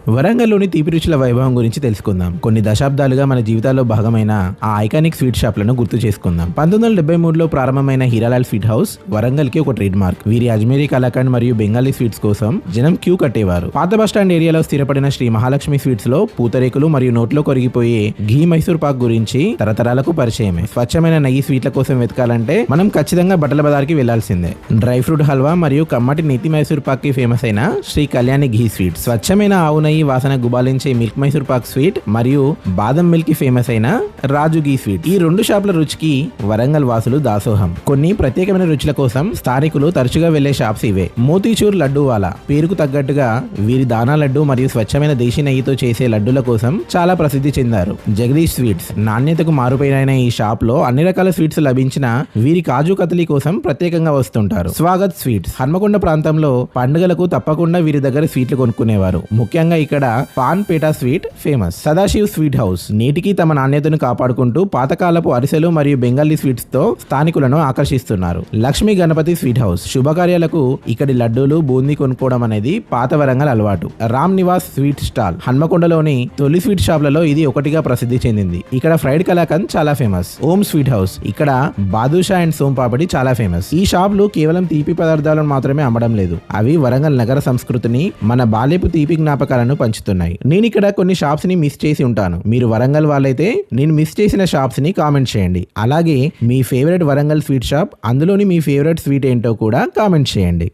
వరంగల్లోని తీపి రుచుల వైభవం గురించి తెలుసుకుందాం. కొన్ని దశాబ్దాలుగా మన జీవితాల్లో భాగమైన ఆ ఐకానిక్ స్వీట్ షాప్లను గుర్తు చేసుకుందాం. 1973లో ప్రారంభమైన హీరాలాల్ స్వీట్ హౌస్ వరంగల్ కి ఒక ట్రేడ్ మార్క్. వీరి అజ్మేరీ కలాకండ్ మరియు బెంగాలీ స్వీట్స్ కోసం జనం క్యూ కట్టేవారు. పాత బస్టాండ్ ఏరియాలో స్థిరపడిన శ్రీ మహాలక్ష్మి స్వీట్స్ లో పూతరేకులు మరియు నోట్లో కొరిగిపోయే ఘీ మైసూర్ పాక్ గురించి తరతరాలకు పరిచయమే. స్వచ్ఛమైన నెయ్యి స్వీట్ల కోసం వెతకాలంటే మనం ఖచ్చితంగా బట్టల బజార్కి వెళ్లాల్సిందే. డ్రై ఫ్రూట్ హల్వా మరియు కమ్మటి నెత్తి మైసూర్ పాక్ కి ఫేమస్ అయిన శ్రీ కళ్యాణి ఘీ స్వీట్, స్వచ్ఛమైన ఆవు నెయ్యి వాసన గుబాలించే మిల్క్ మైసూర్ పాక్ స్వీట్ మరియు బాదం మిల్క్ కి ఫేమస్ అయిన రాజు ఘీ స్వీట్. ఈ రెండు షాపుల రుచికి వరంగల్ వాసులు దాసోహం. కొన్ని ప్రత్యేకమైన రుచుల కోసం స్థానికులు తరచుగా వెళ్లే షాప్స్ ఇవే. మోతీచూర్ లడ్డూ వాలా పేరుకు తగ్గట్టుగా వీరి దానా లడ్డు మరియు స్వచ్ఛమైన దేశీ నెయ్యితో చేసే లడ్డూల కోసం చాలా ప్రసిద్ధి చెందారు. జగదీష్ స్వీట్స్ నాణ్యతకు మారుపేరైన ఈ షాప్ లో అన్ని రకాల స్వీట్స్ లభించిన వీరి కాజు కతలీ కోసం ప్రత్యేకంగా వస్తుంటారు. స్వాగత్ స్వీట్స్ హన్మకొండ ప్రాంతంలో పండుగలకు తప్పకుండా వీరి దగ్గర స్వీట్లు కొనుక్కునేవారు. ముఖ్యంగా ఇక్కడ pan PETA sweet famous. Sadashiv sweet house నేటికి తమ నాణ్యతను కాపాడుకుంటూ పాతకాలపు అరిసెలు మరియు బెంగాలీ స్వీట్స్ తో స్థానికులను ఆకర్షిస్తున్నారు. లక్ష్మీ గణపతి స్వీట్ హౌస్ శుభకార్యాలకు ఇక్కడి లడ్డూలు బూందీ కొనుక్కోవడం అనేది పాత వరంగల్ అలవాటు. రామ్ నివాస్ స్వీట్ స్టాల్ హన్మకొండలోని తొలి స్వీట్ షాప్లలో ఇది ఒకటిగా ప్రసిద్ధి చెందింది. ఇక్కడ ఫ్రైడ్ కలాకండ్ చాలా ఫేమస్. ఓం స్వీట్ హౌస్ ఇక్కడ బాదుషా అండ్ సోమ్ పాపడి చాలా ఫేమస్. ఈ షాప్లు కేవలం తీపి పదార్థాలను మాత్రమే అమ్మడం లేదు, అవి వరంగల్ నగర సంస్కృతిని, మన బాల్యపు తీపి జ్ఞాపకాలను పంచుతున్నాయి. నేను ఇక్కడ కొన్ని షాప్స్ ని మిస్ చేసి ఉంటాను. మీరు వరంగల్ వాళ్ళైతే నేను మిస్ చేసిన షాప్స్ ని కామెంట్ చేయండి. అలాగే మీ ఫేవరెట్ వరంగల్ స్వీట్ షాప్, అందులోని మీ ఫేవరెట్ స్వీట్ ఏంటో కూడా కామెంట్ చేయండి.